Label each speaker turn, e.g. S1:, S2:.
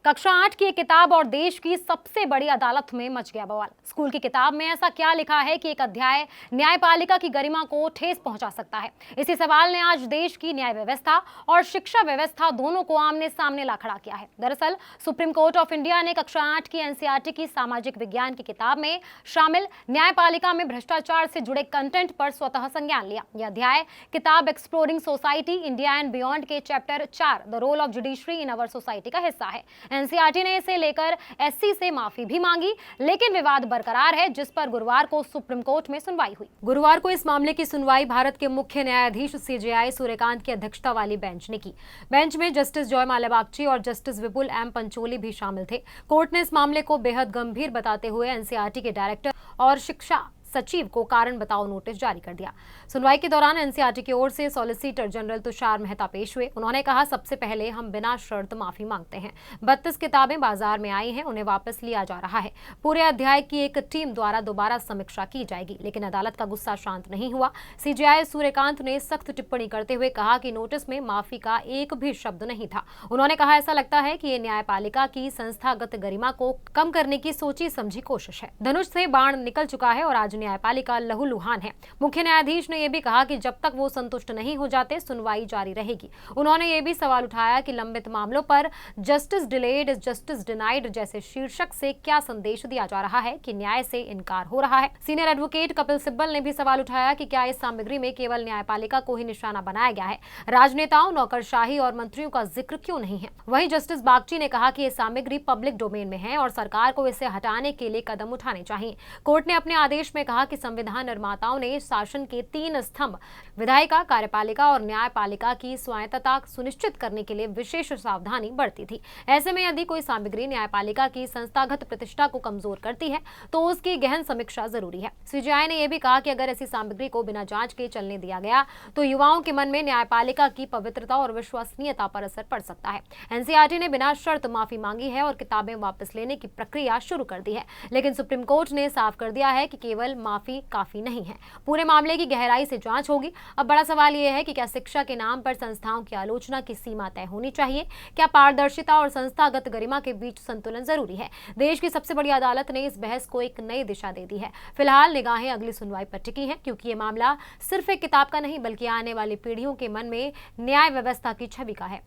S1: कक्षा 8 की एक किताब और देश की सबसे बड़ी अदालत में मच गया बवाल। स्कूल की किताब में ऐसा क्या लिखा है कि एक अध्याय न्यायपालिका की गरिमा को ठेस पहुंचा सकता है? इसी सवाल ने आज देश की न्याय व्यवस्था और शिक्षा व्यवस्था दोनों को आमने सामने ला खड़ा किया है। दरअसल सुप्रीम कोर्ट ऑफ इंडिया ने कक्षा 8 की एनसीईआरटी की सामाजिक विज्ञान की किताब में शामिल न्यायपालिका में भ्रष्टाचार से जुड़े कंटेंट पर स्वतः संज्ञान लिया। यह अध्याय किताब Exploring Society India and Beyond के chapter 4 the role of judiciary in our society का हिस्सा है। एनसीईआरटी ने इसे लेकर एससी से माफी भी मांगी, लेकिन विवाद बरकरार है, जिस पर गुरुवार को सुप्रीम कोर्ट में सुनवाई हुई। गुरुवार को इस मामले की सुनवाई भारत के मुख्य न्यायाधीश सीजेआई सूर्यकांत की अध्यक्षता वाली बेंच ने की। बेंच में जस्टिस जॉय माल्या बागची और जस्टिस विपुल एम पंचोली भी शामिल थे। कोर्ट ने इस मामले को बेहद गंभीर बताते हुए एनसीईआरटी के डायरेक्टर और शिक्षा सचिव को कारण बताओ नोटिस जारी कर दिया। सुनवाई के दौरान एनसीईआरटी की ओर से सॉलिसिटर जनरल तुषार मेहता पेश हुए। उन्होंने कहा, सबसे पहले हम बिना शर्त माफी मांगते हैं। 32 किताबें बाजार में आई हैं, उन्हें वापस लिया जा रहा है। पूरे अध्याय की एक टीम द्वारा दोबारा समीक्षा की जाएगी, लेकिन अदालत का गुस्सा शांत नहीं हुआ। सीजेआई सूर्यकांत ने सख्त टिप्पणी करते हुए कहा कि नोटिस में माफी का एक भी शब्द नहीं था। उन्होंने कहा, ऐसा लगता है कि ये न्यायपालिका की संस्थागत गरिमा को कम करने की सोची समझी कोशिश है। धनुष से बाण निकल चुका है और आज न्यायपालिका लहूलुहान है। मुख्य न्यायाधीश ने यह भी कहा कि जब तक वो संतुष्ट नहीं हो जाते, सुनवाई जारी रहेगी। उन्होंने ये भी सवाल उठाया कि लंबित मामलों पर justice delayed is justice denied जैसे शीर्षक से क्या संदेश दिया जा रहा है कि न्याय से इनकार हो रहा है। सीनियर एडवोकेट कपिल सिब्बल ने भी सवाल उठाया कि क्या इस सामग्री में केवल न्यायपालिका को ही निशाना बनाया गया है, राजनेताओं, नौकरशाही और मंत्रियों का जिक्र क्यों नहीं है। वहीं जस्टिस बागची ने कहा कि ये सामग्री पब्लिक डोमेन में है और सरकार को इसे हटाने के लिए कदम उठाने चाहिए। कोर्ट ने अपने आदेश में कहा कि संविधान निर्माताओं ने शासन के 3 स्तंभ विधायिका, कार्यपालिका और न्यायपालिका की स्वायत्तता सुनिश्चित करने के लिए विशेष सावधानी बरती थी। ऐसे में यदि कोई सामग्री न्यायपालिका की संस्थागत प्रतिष्ठा को कमजोर करती है तो उसकी गहन समीक्षा जरूरी है। सीजेआई ने यह भी कहा कि अगर ऐसी सामग्री को बिना जांच के चलने दिया गया तो युवाओं के मन में न्यायपालिका की पवित्रता और विश्वसनीयता पर असर पड़ सकता है। एनसीईआरटी ने बिना शर्त माफी मांगी है और किताबें वापस लेने की प्रक्रिया शुरू कर दी है, लेकिन सुप्रीम कोर्ट ने साफ कर दिया है कि केवल माफी काफी नहीं है। पूरे मामले की गहराई से जांच होगी। अब बड़ा सवाल यह है कि क्या शिक्षा के नाम पर संस्थाओं की आलोचना की सीमा तय होनी चाहिए? क्या पारदर्शिता और संस्थागत गरिमा के बीच संतुलन जरूरी है? देश की सबसे बड़ी अदालत ने इस बहस को एक नई दिशा दे दी है। फिलहाल निगाहें अगली सुनवाई पर टिकी हैं, क्योंकि ये मामला सिर्फ एक किताब का नहीं बल्कि आने वाली पीढ़ियों के मन में न्याय व्यवस्था की छवि का है।